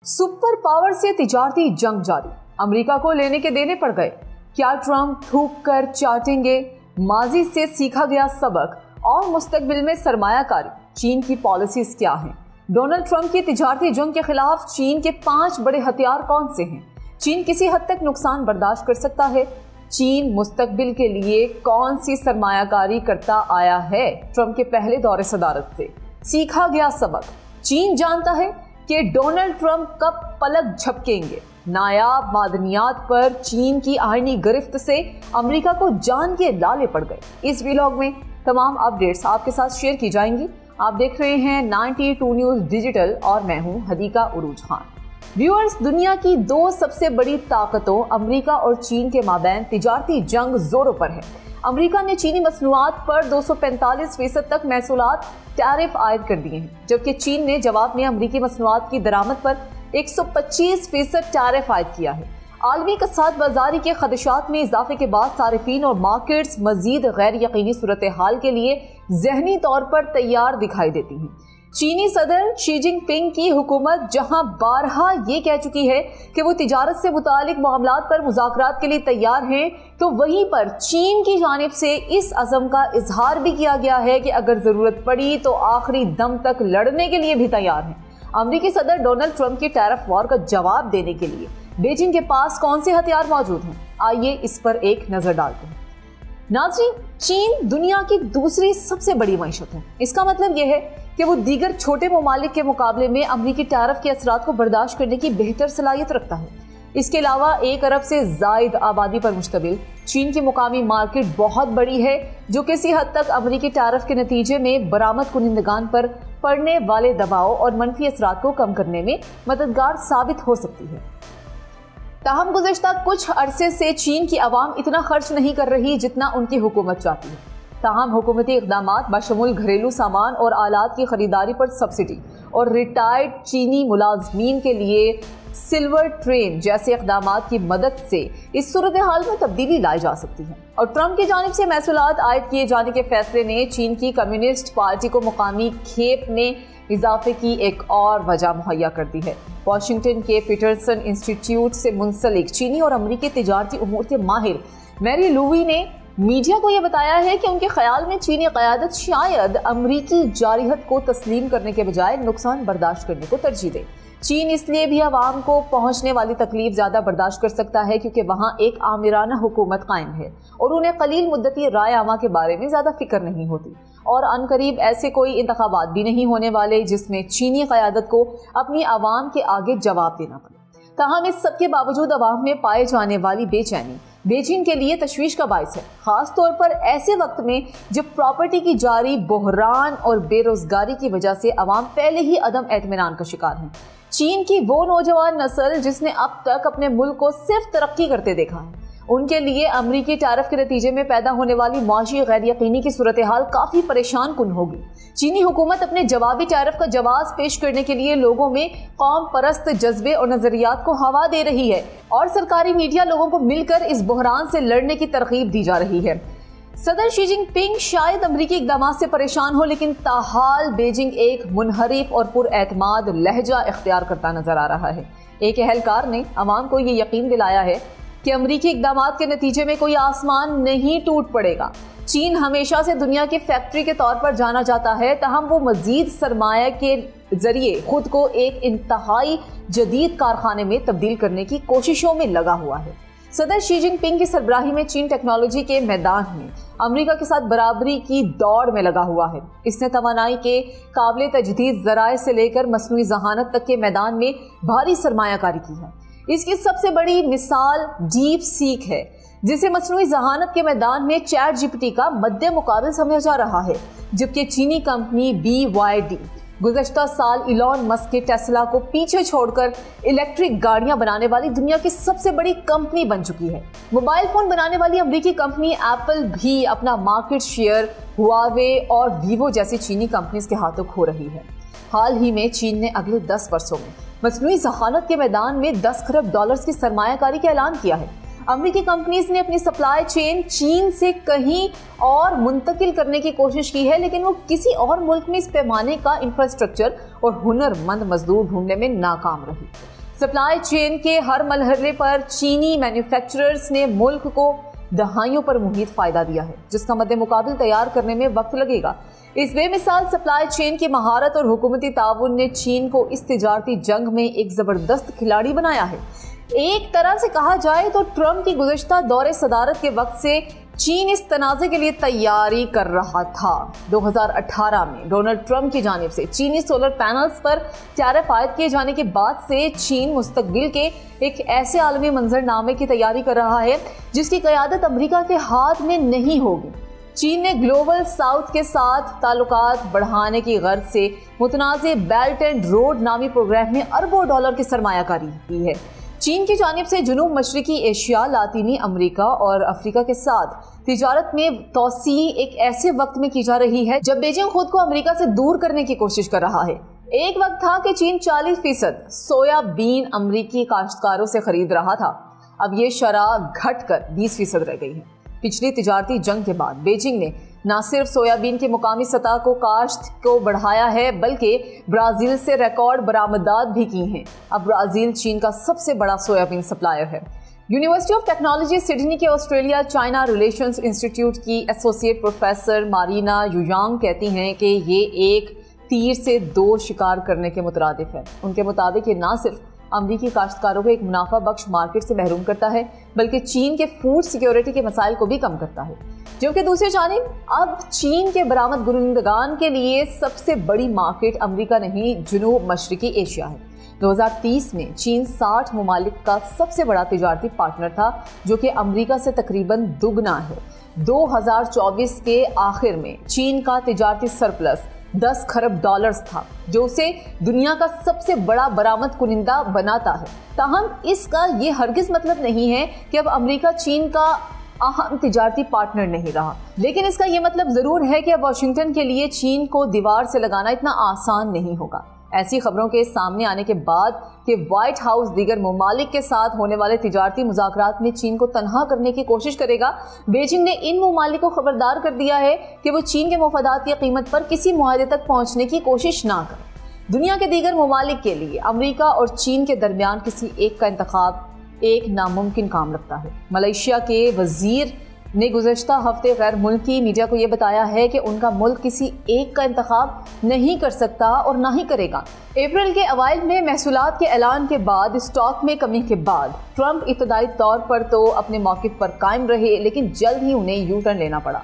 Super power से तिजारती जंग जारी, अमेरिका को लेने के देने पड़ गए। क्या ट्रंप थूक कर चाटेंगे? माजी से सीखा गया सबक और मुस्तकबिल में सरमायाकारी, चीन की पॉलिसीज क्या हैं? डोनाल्ड ट्रंप की तिजारती जंग के खिलाफ चीन के 5 बड़े हथियार कौन से हैं? चीन किसी हद तक नुकसान बर्दाश्त कर सकता है? चीन मुस्तकबिल के लिए कौन सी सरमायाकारी करता आया है? ट्रंप के पहले दौरे सदारत से सीखा गया सबक, चीन जानता है कि डोनाल्ड ट्रंप कब पलक झपकेंगे। नायाब मादनियात पर चीन की आईनी गिरफ्त से अमेरिका को जान के लाले पड़ गए। इस व्लॉग में तमाम अपडेट्स आपके साथ शेयर की जाएंगी। आप देख रहे हैं 92 न्यूज़ डिजिटल और मैं हूं हदीका उरूज खान। व्यूअर्स, दुनिया की 2 सबसे बड़ी ताकतों अमेरिका और चीन के माबैन तिजारती जंग जोरों पर है। अमेरिका ने चीनी मसनूआत पर 245% तक महसूलात टैरिफ आयद कर दिए हैं, जबकि चीन ने जवाब में अमेरिकी मसनूआत की दरामद पर 125% टैरिफ आयद किया है। आलमी कसाद बाजारी के खदशात में इजाफे के बाद सारिफीन और मार्केट्स मजीद गैर यकीनी सूरत हाल के लिए जहनी तौर पर तैयार दिखाई देती हैं। चीनी सदर शी जिनपिंग की हुकूमत जहां बारहा ये कह चुकी है कि वो तिजारत से मुतालिक मामलात पर मुज़ाकरात के लिए तैयार हैं, तो वहीं पर चीन की जानिब से इस अज़म का इजहार भी किया गया है कि अगर ज़रूरत पड़ी तो आखिरी दम तक लड़ने के लिए भी तैयार हैं। अमेरिकी सदर डोनाल्ड ट्रंप की टैरिफ वॉर का जवाब देने के लिए बीजिंग के पास कौन से हथियार मौजूद हैं? आइए इस पर एक नज़र डालते हैं। नाज़रीन, चीन दुनिया की दूसरी सबसे बड़ी मईशत है। इसका मतलब यह है कि वो दीगर छोटे ममालिक के मुकाबले में अमेरिकी टैरिफ के असरात को बर्दाश्त करने की बेहतर सलाहियत रखता है। इसके अलावा 1 अरब से जायद आबादी पर मुश्तमिल चीन की मुकामी मार्केट बहुत बड़ी है, जो किसी हद तक अमेरिकी टैरिफ के नतीजे में बरामद कुनिंदगान पर पड़ने वाले दबाव और मनफी असरात को कम करने में मददगार साबित हो सकती है। ताहम गुज़श्ता कुछ अरसे से चीन की आवाम इतना खर्च नहीं कर रही जितना उनकी हुकूमत चाहती है। ताहम हुकूमती इक़दामात बशमूल घरेलू सामान और आलात की खरीदारी पर सब्सिडी और रिटायर्ड चीनी मुलाजमीन के लिए सिल्वर ट्रेन जैसे इक़दामात की मदद से इस सूरत हाल में तब्दीली लाई जा सकती है। और ट्रंप की जानिब से महसूलात आयद किए जाने के फैसले ने चीन की कम्युनिस्ट पार्टी को मुकामी खेप में इजाफे की एक और वजह मुहैया कर दी है। वाशिंगटन के पीटरसन इंस्टीट्यूट से मुंसलिक चीनी और अमरीकी तिजारती उमूर के माहिर मैरी लुई ने मीडिया को यह बताया है कि उनके ख्याल में चीनी क़यादत शायद अमरीकी जारिहत को तस्लीम करने के बजाय नुकसान बर्दाश्त करने को तरजीह दे। चीन इसलिए भी आवाम को पहुंचने वाली तकलीफ ज़्यादा बर्दाश्त कर सकता है क्योंकि वहाँ एक आमिराना हुकूमत कायम है और उन्हें कलील मुद्दती राय आमा के बारे में ज़्यादा फिक्र नहीं होती। और अनकरीब ऐसे कोई इंतखाबात भी नहीं होने वाले जिसमें चीनी क़यादत को अपनी आवाम के आगे जवाब देना पड़े। ताहम इस सब के बावजूद आवाम में पाए जाने वाली बेचैनी बीजिंग के लिए तशवीश का बायस है, खास तौर पर ऐसे वक्त में जब प्रॉपर्टी की जारी बहरान और बेरोजगारी की वजह से आवाम पहले ही अदम एतमीनान का शिकार है। चीन की वो नौजवान नस्ल जिसने अब तक अपने मुल्क को सिर्फ तरक्की करते देखा है, उनके लिए अमरीकी टैरिफ के नतीजे में पैदा होने वाली माशी गैर यकीनी की सूरत हाल काफ़ी परेशान कुन होगी। चीनी हुकूमत अपने जवाबी टैरिफ का जवाब पेश करने के लिए लोगों में कौम परस्त जज्बे और नजरियात को हवा दे रही है और सरकारी मीडिया लोगों को मिलकर इस बहरान से लड़ने की तरगीब दी जा रही है। सदर शी जिनपिंग शायद अमरीकी इक़दाम से परेशान हो, लेकिन ताहाल बीजिंग एक मुनहरिफ और पुरएतमाद लहजा इख्तियार करता नजर आ रहा है। एक अहलकार ने अवाम को ये यकीन दिलाया है कि अमरीकी इक़दामात के नतीजे में कोई आसमान नहीं टूट पड़ेगा। चीन हमेशा से दुनिया की फैक्ट्री के तौर पर जाना जाता है, तहम वो मजीद सरमाया के जरिए खुद को एक इंतहाई जदीद कारखाने में तब्दील करने की कोशिशों में लगा हुआ है। सदर शी जिनपिंग की सरबराही में चीन टेक्नोलॉजी के मैदान में अमेरिका के साथ बराबरी की दौड़ में लगा हुआ है। इसने तवानाई के काबिल तजदीद ज़राए से लेकर मसनूई ज़हानत तक के मैदान में भारी सरमायाकारी की है। इसकी सबसे बड़ी मिसाल डीप सीक है, जिसे मसनूई ज़हानत के मैदान में चैट जीपीटी का मद्दे मुकाबल समझा जा रहा है, जबकि चीनी कंपनी BYD गुज़श्ता साल इलॉन मस्क के टेस्ला को पीछे छोड़कर इलेक्ट्रिक गाड़ियां बनाने वाली दुनिया की सबसे बड़ी कंपनी बन चुकी है। मोबाइल फोन बनाने वाली अमेरिकी कंपनी एप्पल भी अपना मार्केट शेयर हुआवे और वीवो जैसी चीनी कंपनीज के हाथों खो रही है। हाल ही में चीन ने अगले 10 वर्षों में मसनूई ज़हानत के मैदान में $10 खरब की सरमायाकारी का ऐलान किया है। अमेरिकी कंपनीज ने अपनी सप्लाई चेन चीन से कहीं और मुंतकिल करने की कोशिश की है, लेकिन वो किसी और मुल्क में इस पैमाने का इंफ्रास्ट्रक्चर और हुनरमंद मजदूर ढूंढने में नाकाम रही। सप्लाई चेन के हर मरहले पर चीनी मैन्युफैक्चरर्स ने मुल्क को दहाइयों पर मुहित फायदा दिया है, जिसका मद्देमुकाबिल तैयार करने में वक्त लगेगा। इस बेमिसाल सप्लाई चेन की महारत और हुकूमती ताउन ने चीन को इस तिजारती जंग में एक जबरदस्त खिलाड़ी बनाया है। एक तरह से कहा जाए तो ट्रंप की गुज़श्ता दौरे सदारत के वक्त से चीन इस तनाज़े के लिए तैयारी कर रहा था। 2018 में डोनाल्ड ट्रंप की जानिब से चीनी सोलर पैनल्स पर टैरिफ आयद किए जाने के बाद से चीन मुस्तकबिल के एक ऐसे आलमी मंजरनामे की तैयारी कर रहा है जिसकी क़यादत अमेरिका के हाथ में नहीं होगी। चीन ने ग्लोबल साउथ के साथ ताल्लुकात बढ़ाने की गर्ज से मुतनाज़े बेल्ट एंड रोड नामी प्रोग्राम में अरबों डॉलर की सरमायाकारी की है। चीन की जानिब से जुनूब मशरकी एशिया, लातीनी अमेरिका और अफ्रीका के साथ तिजारत में तोसी एक ऐसे वक्त में की जा रही है जब बीजिंग खुद को अमेरिका से दूर करने की कोशिश कर रहा है। एक वक्त था कि चीन 40% सोयाबीन अमेरिकी काश्तकारों से खरीद रहा था। अब ये शरह घटकर 20% रह गई है। पिछली तिजारती जंग के बाद बीजिंग ने न सिर्फ सोयाबीन की मुकामी सतह को काश्त को बढ़ाया है, बल्कि ब्राज़ील से रिकॉर्ड बरामदात भी की हैं। अब ब्राज़ील चीन का सबसे बड़ा सोयाबीन सप्लायर है। यूनिवर्सिटी ऑफ टेक्नोलॉजी सिडनी के ऑस्ट्रेलिया चाइना रिलेशंस इंस्टीट्यूट की एसोसिएट प्रोफेसर मारीना युयांग कहती हैं कि ये एक तीर से दो शिकार करने के मुतरादिफ है। उनके मुताबिक ये न सिर्फ अमरीकी काश्तकारों को एक मुनाफा बख्श मार्केट से महरूम करता है, बल्कि चीन के फूड सिक्योरिटी के मसाइल को भी कम करता है। जबकि दूसरी जानिब अब चीन के बरामद गुरिंदगान के लिए सबसे बड़ी मार्केट अमरीका नहीं, जुनूब मशरकी एशिया है। 2030 में चीन 60 ममालिक का सबसे बड़ा तिजारती पार्टनर था, जो कि अमरीका से तकरीबन दुगना है। 2024 के आखिर में चीन का तिजारती सरप्लस 10 खरब डॉलर्स था, जो उसे दुनिया का सबसे बड़ा बरामद कुनिंदा बनाता है। ताहम इसका ये हरगिज मतलब नहीं है कि अब अमेरिका चीन का अहम तिजारती पार्टनर नहीं रहा, लेकिन इसका ये मतलब ज़रूर है कि अब वाशिंगटन के लिए चीन को दीवार से लगाना इतना आसान नहीं होगा। ऐसी खबरों के सामने आने के बाद कि व्हाइट हाउस दीगर ममालिक के साथ होने वाले तिजारती मुज़ाकरात में चीन को तनहा करने की कोशिश करेगा, बीजिंग ने इन ममालिक को खबरदार कर दिया है कि वो चीन के मफादात की कीमत पर किसी मुआहदे तक पहुँचने की कोशिश ना करें। दुनिया के दीगर ममालिक के लिए अमरीका और चीन के दरमियान किसी एक का इंतखाब एक नामुमकिन काम लगता है। मलेशिया के वजीर ने गुज़श्ता हफ्ते गैर मुल्की मीडिया को यह बताया है कि उनका मुल्क किसी एक का इंतखाब नहीं कर सकता और ना ही करेगा। अप्रैल के अवाइल में महसूलात के ऐलान के बाद स्टॉक में कमी के बाद ट्रंप इब्तदाई तौर पर तो अपने मौक़िफ़ पर कायम रहे, लेकिन जल्द ही उन्हें यू टर्न लेना पड़ा।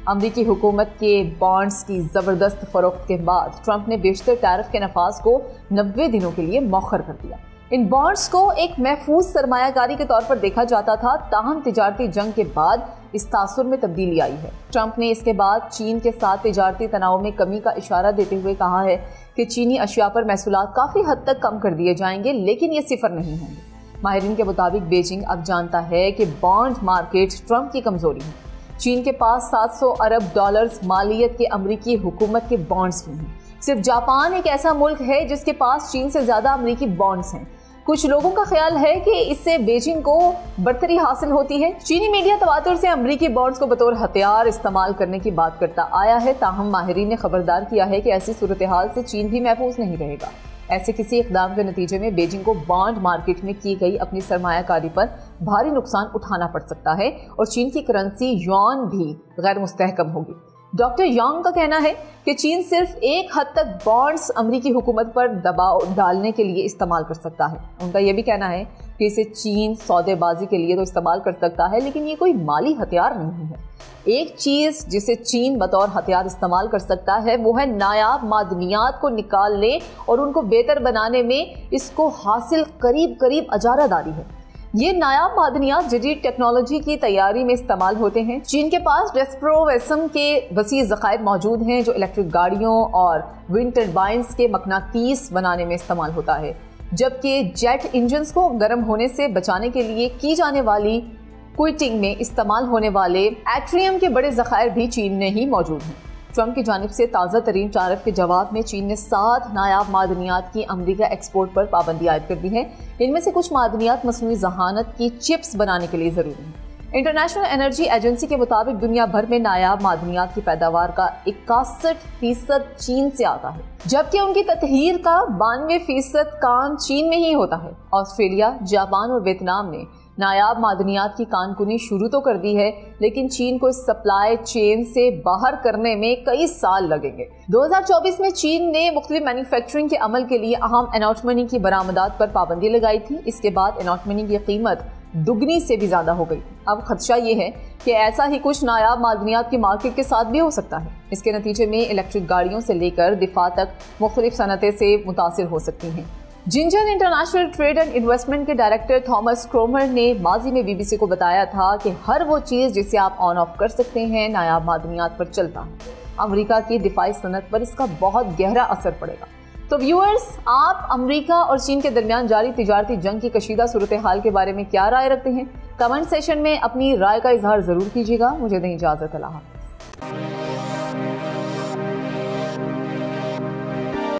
अमरीकी हुकूमत के बॉन्ड्स की ज़बरदस्त फ़रोख्त के बाद ट्रंप ने बेशतर टैरिफ के नफाज को 90 दिनों के लिए मौखर कर दिया। इन बॉन्ड्स को एक महफूज सरमायाकारी के तौर पर देखा जाता था, ताहम तिजारती जंग के बाद इस तासुर में तब्दीली आई है। ट्रंप ने इसके बाद चीन के साथ तिजारती तनाव में कमी का इशारा देते हुए कहा है कि चीनी अशिया पर महसूलात काफ़ी हद तक कम कर दिए जाएंगे, लेकिन ये सिफर नहीं होंगे। माहिरीन के मुताबिक बीजिंग अब जानता है कि बॉन्ड मार्केट ट्रंप की कमजोरी है। चीन के पास 700 अरब डॉलर्स मालियत के अमरीकी हुकूमत के बॉन्ड्स भी हैं। सिर्फ जापान एक ऐसा मुल्क है जिसके पास चीन से ज़्यादा अमरीकी बॉन्ड्स हैं। कुछ लोगों का ख्याल है कि इससे बीजिंग को बढ़तरी हासिल होती है। चीनी मीडिया तवातुर से अमरीकी बॉन्ड्स को बतौर हथियार इस्तेमाल करने की बात करता आया है, ताहम माहिरीन ने खबरदार किया है कि ऐसी सूरत हाल से चीन भी महफूज नहीं रहेगा। ऐसे किसी इक़दाम के नतीजे में बीजिंग को बॉन्ड मार्केट में की गई अपनी सरमायाकारी पर भारी नुकसान उठाना पड़ सकता है और चीन की करेंसी युआन भी गैर मुस्तहकम होगी। डॉक्टर यांग का कहना है कि चीन सिर्फ एक हद तक बॉन्ड्स अमरीकी हुकूमत पर दबाव डालने के लिए इस्तेमाल कर सकता है। उनका यह भी कहना है कि इसे चीन सौदेबाजी के लिए तो इस्तेमाल कर सकता है, लेकिन ये कोई माली हथियार नहीं है। एक चीज़ जिसे चीन बतौर हथियार इस्तेमाल कर सकता है वो है नायाब मादनियात को निकालने और उनको बेहतर बनाने में इसको हासिल करीब करीब अजारादारी है। ये नायाब मादनियात जदीद टेक्नोलॉजी की तैयारी में इस्तेमाल होते हैं। चीन के पास डेस्प्रोवेसम के वसी ज़खायर मौजूद हैं जो इलेक्ट्रिक गाड़ियों और विंड टर्बाइंस के मकनातीस बनाने में इस्तेमाल होता है, जबकि जेट इंजन्स को गर्म होने से बचाने के लिए की जाने वाली क्विटिंग में इस्तेमाल होने वाले एट्रियम के बड़े ज़खायर भी चीन में ही मौजूद हैं। ट्रंप की जानिब से ताज़ा तरीन टैरिफ के जवाब में चीन ने 7 नायाब मादनियात की अमरीका एक्सपोर्ट पर पाबंदी आयद कर दी है। इनमें से कुछ मादनियात मसनूई जहानत की चिप्स बनाने के लिए जरूरी हैं। इंटरनेशनल एनर्जी एजेंसी के मुताबिक दुनिया भर में नायाब मादनियात की पैदावार का 61% चीन से आता है, जबकि उनकी ततहीर का 92% काम चीन में ही होता है। ऑस्ट्रेलिया, जापान और वियतनाम ने नायाब मादनियात की कानकुनी शुरू तो कर दी है, लेकिन चीन को इस सप्लाई चेन से बाहर करने में कई साल लगेंगे। 2024 में चीन ने मुख्तलिफ मैन्युफैक्चरिंग के अमल के लिए अहम एनाटमनी की बरामदात पर पाबंदी लगाई थी। इसके बाद एनाटमनी की कीमत दुगनी से भी ज्यादा हो गई। अब खदशा ये है कि ऐसा ही कुछ नायाब मादनियात की मार्केट के साथ भी हो सकता है। इसके नतीजे में इलेक्ट्रिक गाड़ियों से लेकर दिफा तक मुख्तलिफ सनतें से मुतासिर हो सकती हैं। Ginger international trade and investment के डायरेक्टर थॉमस क्रोमर ने माजी में बीबीसी को बताया था कि हर वो चीज़ जिसे आप ऑन ऑफ कर सकते हैं नायाब मादनियात पर चलता है। अमेरिका की दिफाई सनत पर इसका बहुत गहरा असर पड़ेगा। तो व्यूअर्स, आप अमेरिका और चीन के दरमियान जारी तिजारती जंग की कशीदा सूरत हाल के बारे में क्या राय रखते हैं? कमेंट सेशन में अपनी राय का इजहार जरूर कीजिएगा। मुझे दें इजाजत। अल्लाह हाफ़िज़।